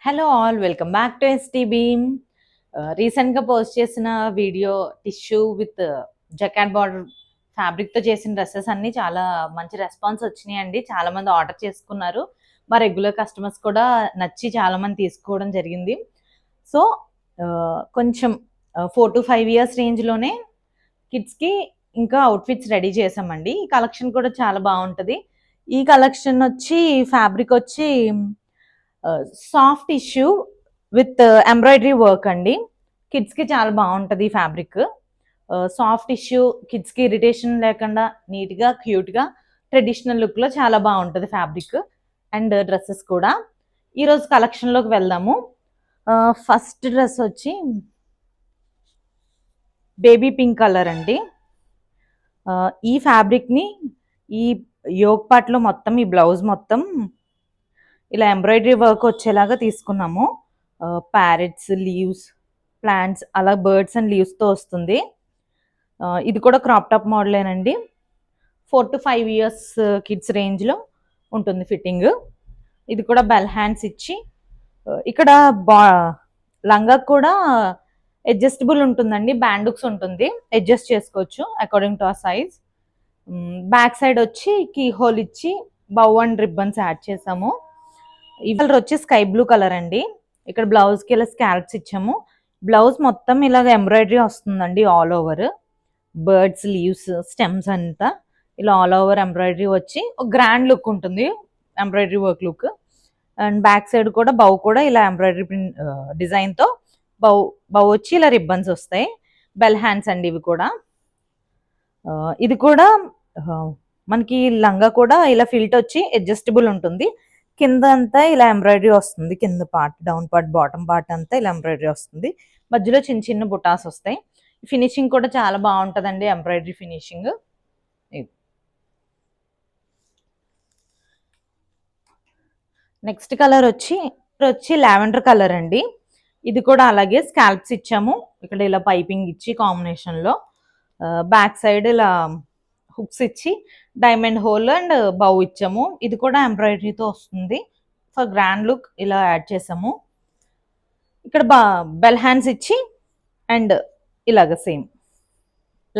Hello all welcome back to ST beam. రీసెంట్గా post చేసిన video tissue with jacquard border ఫ్యాబ్రిక్తో చేసిన dresses అన్నీ చాలా మంచి రెస్పాన్స్ వచ్చినాయండి. చాలామంది ఆర్డర్ చేసుకున్నారు. మా రెగ్యులర్ కస్టమర్స్ కూడా నచ్చి చాలామంది తీసుకోవడం జరిగింది. సో కొంచెం 4 to 5 ఇయర్స్ రేంజ్లోనే కిడ్స్కి ఇంకా అవుట్ఫిట్స్ రెడీ చేసామండి. ఈ కలెక్షన్ కూడా చాలా బాగుంటుంది. ఈ కలెక్షన్ వచ్చి ఫ్యాబ్రిక్ వచ్చి soft tissue with embroidery work అండి. కిడ్స్కి చాలా బాగుంటుంది ఈ ఫ్యాబ్రిక్. సాఫ్ట్ టిష్యూ కిడ్స్కి ఇరిటేషన్ లేకుండా నీట్గా క్యూట్గా ట్రెడిషనల్ లుక్లో చాలా బాగుంటుంది ఫ్యాబ్రిక్ అండ్ డ్రెస్సెస్ కూడా. ఈరోజు కలెక్షన్లోకి వెళ్దాము. ఫస్ట్ డ్రెస్ వచ్చి బేబీ పింక్ కలర్ అండి. ఈ ఫ్యాబ్రిక్ని ఈ యోగ్ పార్ట్లో మొత్తం ఈ బ్లౌజ్ మొత్తం ఇలా ఎంబ్రాయిడరీ వర్క్ వచ్చేలాగా తీసుకున్నాము. ప్యారెట్స్, లీవ్స్, ప్లాంట్స్, అలా బర్డ్స్ అండ్ లీవ్స్తో వస్తుంది. ఇది కూడా క్రాప్ టాప్ మోడలేనండి. 4 to 5 ఇయర్స్ కిడ్స్ రేంజ్లో ఉంటుంది ఫిట్టింగ్. ఇది కూడా బెల్ హ్యాండ్స్ ఇచ్చి ఇక్కడ లంగా కూడా అడ్జస్టబుల్ ఉంటుందండి. బ్యాండుక్స్ ఉంటుంది, అడ్జస్ట్ చేసుకోవచ్చు అకార్డింగ్ టు ఆ సైజ్. బ్యాక్ సైడ్ వచ్చి కీ హోల్ ఇచ్చి బౌ అండ్ రిబ్బన్స్ యాడ్ చేసాము. ఈ కలర్ వచ్చి స్కై బ్లూ కలర్ అండి. ఇక్కడ బ్లౌజ్కి ఇలా స్కాల్ప్స్ ఇచ్చాము. బ్లౌజ్ మొత్తం ఇలాగ ఎంబ్రాయిడరీ వస్తుందండి all over. Birds, leaves, stems అంతా ఇలా ఆల్ ఓవర్ ఎంబ్రాయిడరీ వచ్చి ఒక గ్రాండ్ లుక్ ఉంటుంది, embroidery work look. And back side కూడా బౌ కూడా ఇలా ఎంబ్రాయిడరీ డిజైన్తో బౌ వచ్చి ఇలా రిబ్బన్స్ వస్తాయి. బెల్ హ్యాండ్స్ అండి ఇవి కూడా. ఇది కూడా మనకి లంగా కూడా ఇలా ఫిల్ట్ వచ్చి అడ్జస్టబుల్ ఉంటుంది. కింద అంతా ఇలా ఎంబ్రాయిడరీ వస్తుంది. కింద part, down part, bottom part అంతా ఇలా ఎంబ్రాయిడరీ వస్తుంది. మధ్యలో చిన్న చిన్న బుటాస్ వస్తాయి. ఫినిషింగ్ కూడా చాలా బాగుంటుందండి, ఎంబ్రాయిడరీ ఫినిషింగ్. నెక్స్ట్ కలర్ వచ్చి లావెండర్ కలర్ అండి. ఇది కూడా అలాగే స్కాల్ప్స్ ఇచ్చాము. ఇక్కడ ఇలా పైపింగ్ ఇచ్చి కాంబినేషన్లో బ్యాక్ సైడ్ ఇలా హుక్స్ ఇచ్చి డైమండ్ హోల్ అండ్ బౌ ఇచ్చాము. ఇది కూడా ఎంబ్రాయిడరీతో వస్తుంది. ఫర్ గ్రాండ్ లుక్ ఇలా యాడ్ చేసాము. ఇక్కడ బెల్ హ్యాండ్స్ ఇచ్చి అండ్ ఇలాగ సేమ్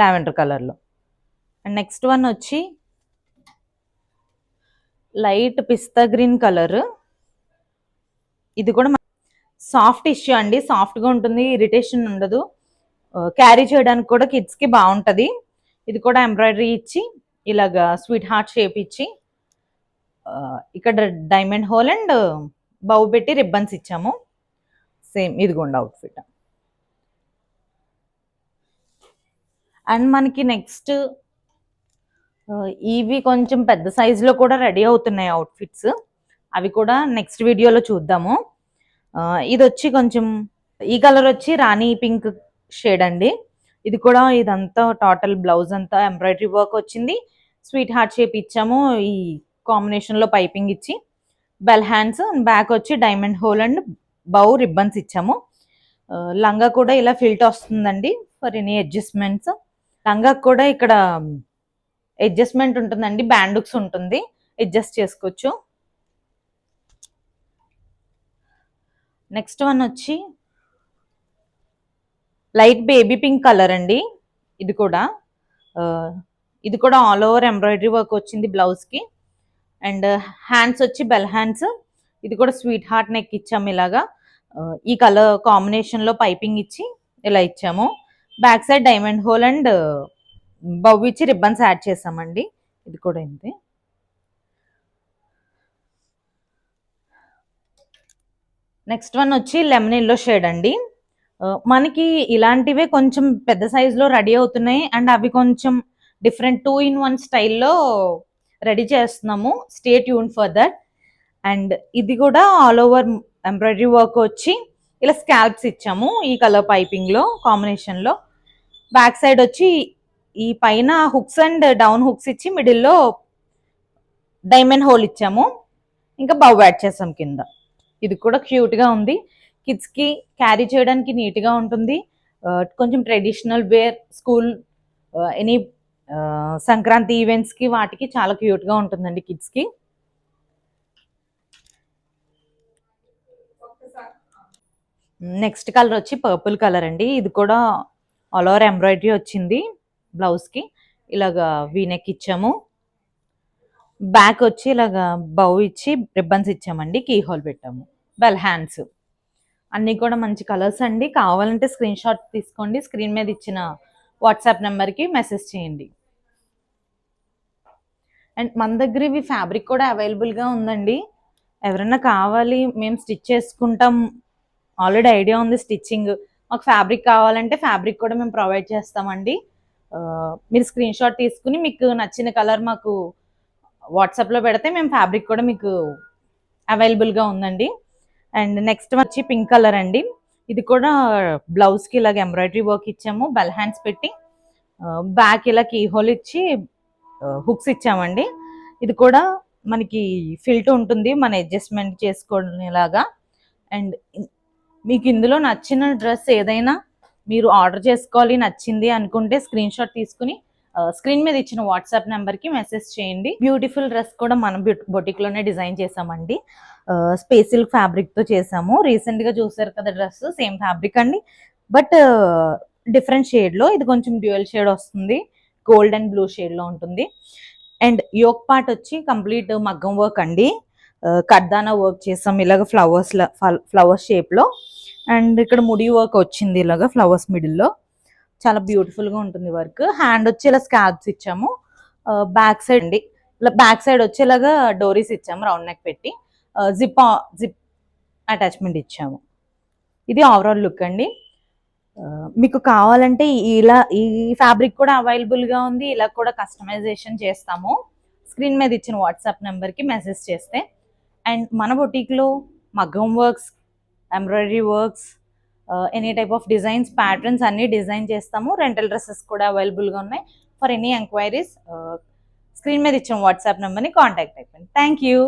లావెండర్ కలర్లో. అండ్ నెక్స్ట్ వన్ వచ్చి లైట్ పిస్తా గ్రీన్ కలర్. ఇది కూడా సాఫ్ట్ ఇష్యూ అండి, సాఫ్ట్గా ఉంటుంది, ఇరిటేషన్ ఉండదు, క్యారీ చేయడానికి కూడా కిడ్స్కి బాగుంటుంది. ఇది కూడా ఎంబ్రాయిడరీ ఇచ్చి ఇలాగా స్వీట్ హార్ట్ షేప్ ఇచ్చి ఇక్కడ డైమండ్ హోల్ అండ్ బౌ పెట్టి రిబ్బన్స్ ఇచ్చాము. సేమ్ ఇదిగోండి అవుట్ఫిట్. అండ్ మనకి నెక్స్ట్ ఇవి కొంచెం పెద్ద సైజులో కూడా రెడీ అవుతున్నాయి అవుట్ఫిట్స్. అవి కూడా నెక్స్ట్ వీడియోలో చూద్దాము. ఇది వచ్చి కొంచెం ఈ కలర్ వచ్చి రాణి పింక్ షేడ్ అండి. ఇది కూడా ఇదంతా టోటల్ బ్లౌజ్ అంతా ఎంబ్రాయిడరీ వర్క్ వచ్చింది. స్వీట్ హార్ట్ షేప్ ఇచ్చాము ఈ కాంబినేషన్లో పైపింగ్ ఇచ్చి. బెల్ హ్యాండ్స్, బ్యాక్ వచ్చి diamond hole and bow ribbons ఇచ్చాము. లంగా కూడా ఇలా ఫిల్ట్ వస్తుందండి ఫర్ ఎనీ అడ్జస్ట్మెంట్స్. లంగా కూడా ఇక్కడ అడ్జస్ట్మెంట్ ఉంటుందండి, బ్యాండుక్స్ ఉంటుంది, అడ్జస్ట్ చేసుకోవచ్చు. నెక్స్ట్ వన్ వచ్చి లైట్ బేబీ పింక్ కలర్ అండి. ఇది కూడా ఆల్ ఓవర్ ఎంబ్రాయిడరీ వర్క్ వచ్చింది బ్లౌజ్కి. అండ్ హ్యాండ్స్ వచ్చి బెల్ హ్యాండ్స్. ఇది కూడా స్వీట్ హార్ట్ నెక్ ఇచ్చాము ఇలాగా. ఈ కలర్ కాంబినేషన్లో పైపింగ్ ఇచ్చి ఇలా ఇచ్చాము. Back side diamond hole and bow ఇచ్చి రిబ్బన్స్ యాడ్ చేసామండి. ఇది కూడా ఇంతే. నెక్స్ట్ వన్ వచ్చి లెమన్ ఎల్లో షేడ్ అండి. మనకి ఇలాంటివే కొంచెం పెద్ద సైజులో రెడీ అవుతున్నాయి అండ్ అవి కొంచెం డిఫరెంట్ 2-in-1 స్టైల్లో రెడీ చేస్తున్నాము. Stay tune for that. And ఇది కూడా ఆల్ ఓవర్ ఎంబ్రాయిడరీ వర్క్ వచ్చి ఇలా స్కాల్ప్స్ ఇచ్చాము ఈ కలర్ పైపింగ్లో కాంబినేషన్లో. బ్యాక్ సైడ్ వచ్చి ఈ పైన హుక్స్ అండ్ డౌన్ హుక్స్ ఇచ్చి మిడిల్లో డైమండ్ హోల్ ఇచ్చాము. ఇంకా బౌ యాడ్ చేసాం కింద. ఇది కూడా క్యూట్గా ఉంది, కిడ్స్కి క్యారీ చేయడానికి నీట్గా ఉంటుంది. కొంచెం traditional wear, school, any Sankranti ఈవెంట్స్కి వాటికి చాలా క్యూట్గా ఉంటుందండి కిడ్స్కి. నెక్స్ట్ కలర్ వచ్చి పర్పుల్ కలర్ అండి. ఇది కూడా ఆల్ ఓవర్ ఎంబ్రాయిడరీ వచ్చింది బ్లౌజ్కి. ఇలాగా వీనెక్ ఇచ్చాము. బ్యాక్ వచ్చి ఇలాగా బౌ ఇచ్చి రిబ్బన్స్ ఇచ్చామండి. కీ హోల్ పెట్టాము. వెల్ హ్యాండ్స్ అన్నీ కూడా మంచి కలర్స్ అండి. కావాలంటే స్క్రీన్ షాట్ తీసుకోండి. స్క్రీన్ మీద ఇచ్చిన వాట్సాప్ నెంబర్కి మెసేజ్ చేయండి. అండ్ మన దగ్గర ఇవి ఫ్యాబ్రిక్ కూడా అవైలబుల్గా ఉందండి. ఎవరైనా కావాలి, మేము స్టిచ్ చేసుకుంటాం, ఆల్రెడీ ఐడియా ఉంది స్టిచ్చింగ్, మాకు ఫ్యాబ్రిక్ కావాలంటే ఫ్యాబ్రిక్ కూడా మేము ప్రొవైడ్ చేస్తామండి. మీరు స్క్రీన్ షాట్ తీసుకుని మీకు నచ్చిన కలర్ మాకు వాట్సాప్లో పెడితే మేము ఫ్యాబ్రిక్ కూడా మీకు అవైలబుల్గా ఉందండి. అండ్ నెక్స్ట్ వచ్చి పింక్ కలర్ అండి. ఇది కూడా బ్లౌజ్కి ఇలాగ ఎంబ్రాయిడరీ వర్క్ ఇచ్చాము, బెల్ హ్యాండ్స్ పెట్టి బ్యాక్ ఇలా కీ హోల్ ఇచ్చి హుక్స్ ఇచ్చామండి. ఇది కూడా మనకి ఫిల్ట్ ఉంటుంది, మన అడ్జస్ట్మెంట్ చేసుకునేలాగా. అండ్ మీకు ఇందులో నచ్చిన డ్రెస్ ఏదైనా మీరు ఆర్డర్ చేసుకోవాలి, నచ్చింది అనుకుంటే స్క్రీన్ షాట్ తీసుకుని స్క్రీన్ మీద ఇచ్చిన వాట్సాప్ నెంబర్కి మెసేజ్ చేయండి. బ్యూటిఫుల్ డ్రెస్ కూడా మనం బొటిక్లోనే డిజైన్ చేసామండి. స్పేసిల్ ఫ్యాబ్రిక్తో చేసాము. రీసెంట్గా చూసారు కదా డ్రెస్, సేమ్ ఫ్యాబ్రిక్ అండి, బట్ డిఫరెంట్ షేడ్లో. ఇది కొంచెం డ్యూయల్ షేడ్ వస్తుంది, గోల్డ్ అండ్ బ్లూ షేడ్లో ఉంటుంది. అండ్ యోక్ పార్ట్ వచ్చి కంప్లీట్ మగ్గం వర్క్ అండి. కర్దానా వర్క్ చేసాం ఇలాగ ఫ్లవర్స్ షేప్లో. అండ్ ఇక్కడ ముడి వర్క్ వచ్చింది ఇలాగ ఫ్లవర్స్ మిడిల్లో. చాలా బ్యూటిఫుల్గా ఉంటుంది వర్క్. హ్యాండ్ వచ్చి ఇలా స్కాల్ప్స్ ఇచ్చాము. బ్యాక్ సైడ్ అండి, ఇలా బ్యాక్ సైడ్ వచ్చి ఇలాగా డోరీస్ ఇచ్చాము రౌండ్ నెక్ పెట్టి. జిప్ అటాచ్మెంట్ ఇచ్చాము. ఇది ఓవరాల్ లుక్ అండి. మీకు కావాలంటే ఇలా ఈ ఫ్యాబ్రిక్ కూడా అవైలబుల్గా ఉంది. ఇలా కూడా కస్టమైజేషన్ చేస్తాము. స్క్రీన్ మీద ఇచ్చిన వాట్సాప్ నెంబర్కి మెసేజ్ చేస్తే. అండ్ మన బొటీక్లో మగ్గం works, embroidery works, any type of designs, patterns అన్నీ డిజైన్ చేస్తాము. రెంటల్ డ్రెస్సెస్ కూడా అవైలబుల్గా ఉన్నాయి. ఫర్ ఎనీ ఎంక్వైరీస్ స్క్రీన్ మీద ఇచ్చిన వాట్సాప్ నెంబర్ని కాంటాక్ట్ అయిపోయింది. Thank you.